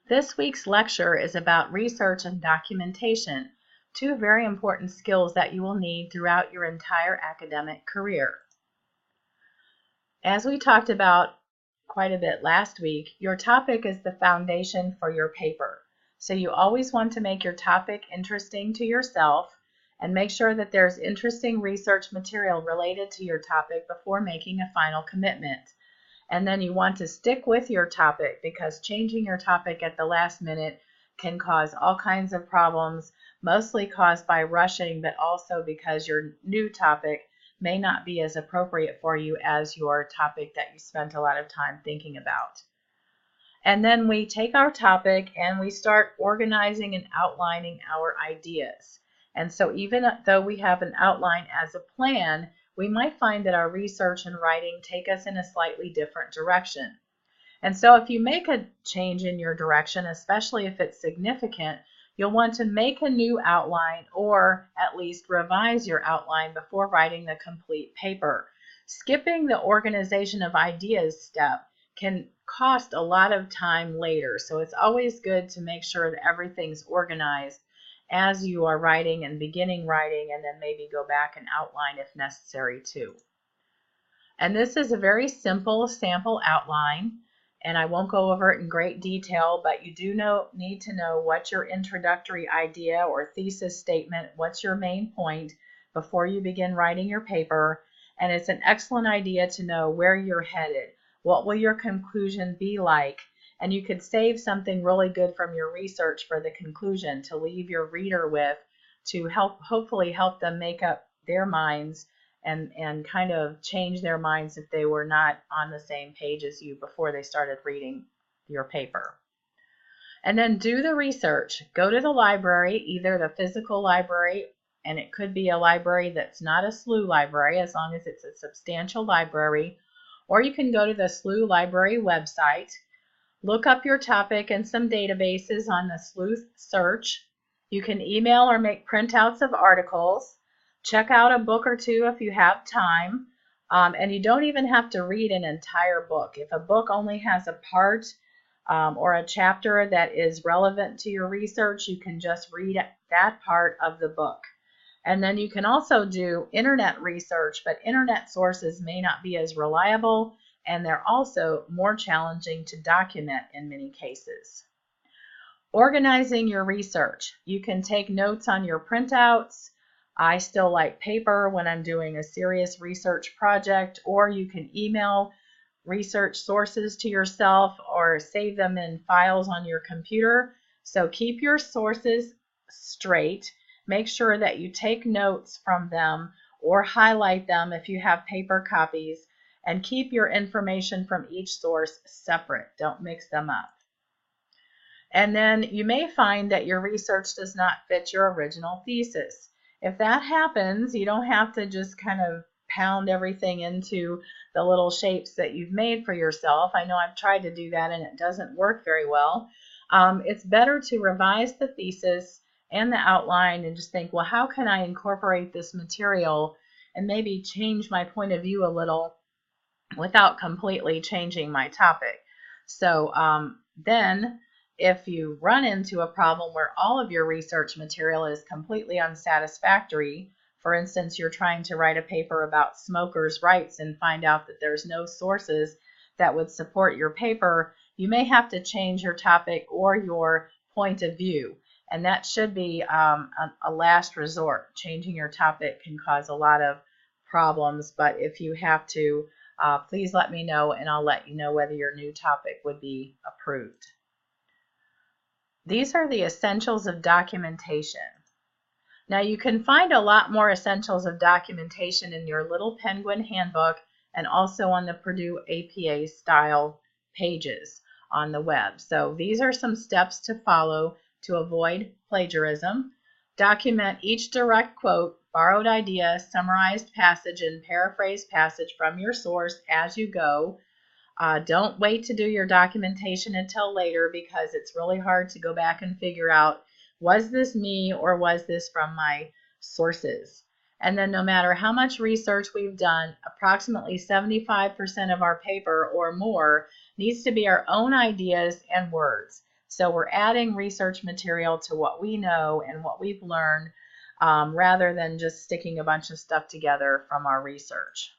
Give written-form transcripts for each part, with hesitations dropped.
This week's lecture is about research and documentation, two very important skills that you will need throughout your entire academic career. As we talked about quite a bit last week, your topic is the foundation for your paper. So you always want to make your topic interesting to yourself and make sure that there's interesting research material related to your topic before making a final commitment. And then you want to stick with your topic, because changing your topic at the last minute can cause all kinds of problems, mostly caused by rushing, but also because your new topic may not be as appropriate for you as your topic that you spent a lot of time thinking about. And then we take our topic and we start organizing and outlining our ideas. And so even though we have an outline as a plan, we might find that our research and writing take us in a slightly different direction. And so if you make a change in your direction, especially if it's significant, you'll want to make a new outline or at least revise your outline before writing the complete paper. Skipping the organization of ideas step can cost a lot of time later, so it's always good to make sure that everything's organized as you are writing and beginning writing, and then maybe go back and outline if necessary too. And this is a very simple sample outline, and I won't go over it in great detail, but you do need to know what your introductory idea or thesis statement, what's your main point before you begin writing your paper. And it's an excellent idea to know where you're headed. What will your conclusion be like? And you could save something really good from your research for the conclusion to leave your reader with, to hopefully help them make up their minds and kind of change their minds if they were not on the same page as you before they started reading your paper. And then do the research. Go to the library, either the physical library, and it could be a library that's not a SLU library as long as it's a substantial library, or you can go to the SLU library website. Look up your topic in some databases on the SLU search. You can email or make printouts of articles. Check out a book or two if you have time. And you don't even have to read an entire book. If a book only has a part or a chapter that is relevant to your research, you can just read that part of the book. And then you can also do internet research, but internet sources may not be as reliable, and they're also more challenging to document in many cases. Organizing your research. You can take notes on your printouts. I still like paper when I'm doing a serious research project, or you can email research sources to yourself or save them in files on your computer. So keep your sources straight. Make sure that you take notes from them or highlight them if you have paper copies. And keep your information from each source separate. Don't mix them up. And then you may find that your research does not fit your original thesis. If that happens, you don't have to just kind of pound everything into the little shapes that you've made for yourself. I know I've tried to do that and it doesn't work very well. It's better to revise the thesis and the outline and just think, well, how can I incorporate this material and maybe change my point of view a little without completely changing my topic. So then if you run into a problem where all of your research material is completely unsatisfactory, for instance, you're trying to write a paper about smokers' rights and find out that there's no sources that would support your paper, you may have to change your topic or your point of view. And that should be a last resort. Changing your topic can cause a lot of problems, but if you have to, please let me know and I'll let you know whether your new topic would be approved. These are the essentials of documentation. Now you can find a lot more essentials of documentation in your Little Penguin Handbook and also on the Purdue APA style pages on the web. So these are some steps to follow to avoid plagiarism. Document each direct quote, borrowed idea, summarized passage, and paraphrased passage from your source as you go. Don't wait to do your documentation until later, because it's really hard to go back and figure out, was this me or was this from my sources? And then no matter how much research we've done, approximately 75% of our paper or more needs to be our own ideas and words. So we're adding research material to what we know and what we've learned rather than just sticking a bunch of stuff together from our research.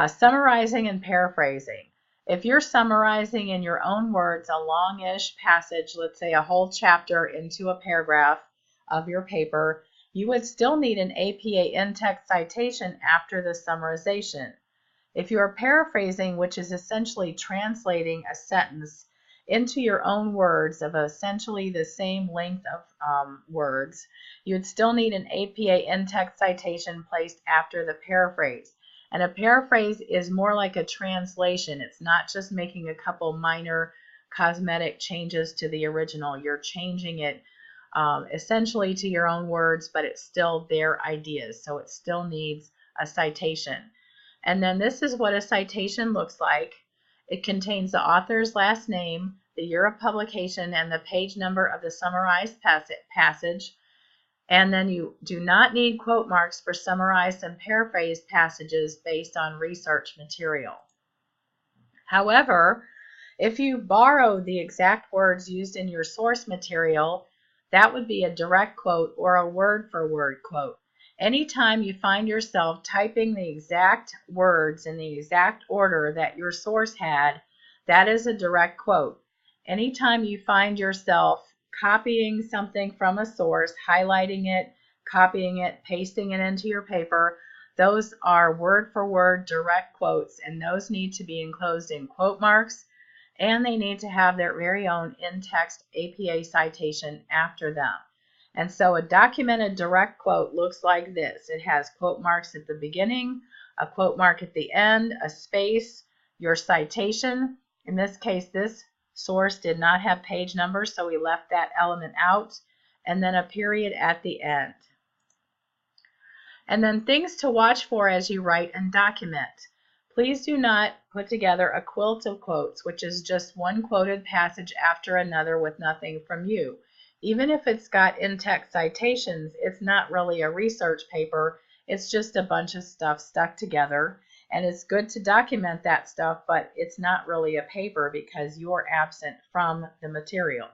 Summarizing and paraphrasing. If you're summarizing in your own words a longish passage, let's say a whole chapter into a paragraph of your paper, you would still need an APA in-text citation after the summarization. If you are paraphrasing, which is essentially translating a sentence into your own words of essentially the same length of words, you would still need an APA in-text citation placed after the paraphrase. And a paraphrase is more like a translation. It's not just making a couple minor cosmetic changes to the original. You're changing it essentially to your own words, but it's still their ideas. So it still needs a citation. And then this is what a citation looks like. It contains the author's last name, the year of publication, and the page number of the summarized passage. And then you do not need quote marks for summarized and paraphrased passages based on research material. However, if you borrow the exact words used in your source material, that would be a direct quote or a word-for-word quote. Anytime you find yourself typing the exact words in the exact order that your source had, that is a direct quote. Anytime you find yourself copying something from a source, highlighting it, copying it, pasting it into your paper, those are word-for-word direct quotes, and those need to be enclosed in quote marks, and they need to have their very own in-text APA citation after them. And so a documented direct quote looks like this. It has quote marks at the beginning, a quote mark at the end, a space, your citation. In this case, this source did not have page numbers, so we left that element out, and then a period at the end. And then things to watch for as you write and document. Please do not put together a quilt of quotes, which is just one quoted passage after another with nothing from you. Even if it's got in-text citations, it's not really a research paper. It's just a bunch of stuff stuck together. And it's good to document that stuff, but it's not really a paper because you're absent from the material.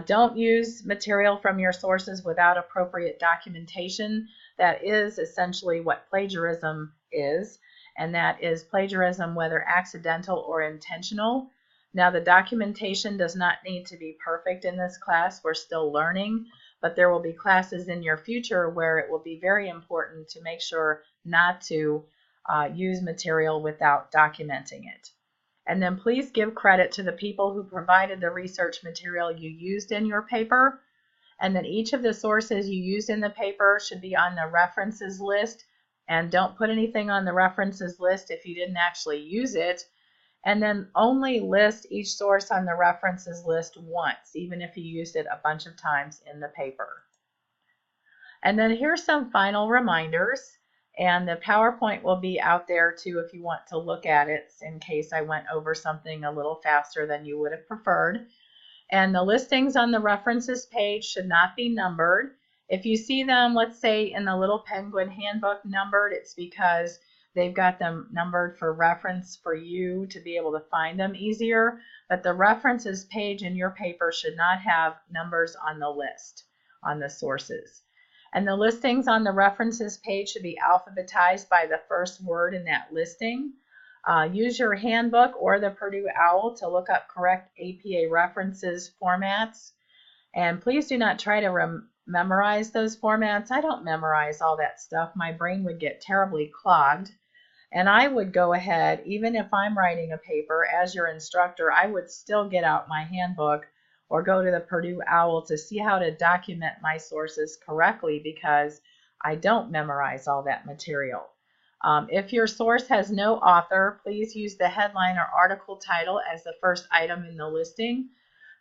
Don't use material from your sources without appropriate documentation. That is essentially what plagiarism is, and that is plagiarism whether accidental or intentional. Now, the documentation does not need to be perfect in this class. We're still learning, but there will be classes in your future where it will be very important to make sure not to use material without documenting it. And then please give credit to the people who provided the research material you used in your paper. And then each of the sources you used in the paper should be on the references list. And don't put anything on the references list if you didn't actually use it. And then only list each source on the references list once, even if you used it a bunch of times in the paper. And then here's some final reminders. And the PowerPoint will be out there too if you want to look at it in case I went over something a little faster than you would have preferred. And the listings on the references page should not be numbered. If you see them, let's say in the Little Penguin Handbook numbered, it's because they've got them numbered for reference for you to be able to find them easier. But the references page in your paper should not have numbers on the list, on the sources. And the listings on the references page should be alphabetized by the first word in that listing. Use your handbook or the Purdue OWL to look up correct APA references formats. And please do not try to memorize those formats. I don't memorize all that stuff. My brain would get terribly clogged. And I would go ahead, even if I'm writing a paper as your instructor, I would still get out my handbook or go to the Purdue OWL to see how to document my sources correctly because I don't memorize all that material. If your source has no author, please use the headline or article title as the first item in the listing.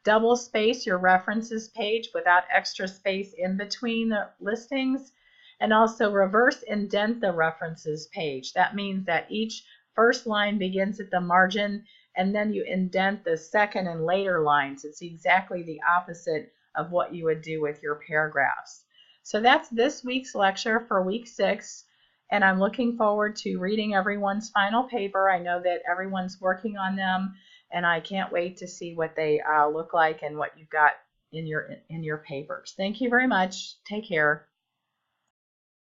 Double space your references page without extra space in between the listings. And also reverse indent the references page. That means that each first line begins at the margin and then you indent the second and later lines. It's exactly the opposite of what you would do with your paragraphs. So that's this week's lecture for week 6, and I'm looking forward to reading everyone's final paper. I know that everyone's working on them, and I can't wait to see what they look like and what you've got in your papers. Thank you very much. Take care.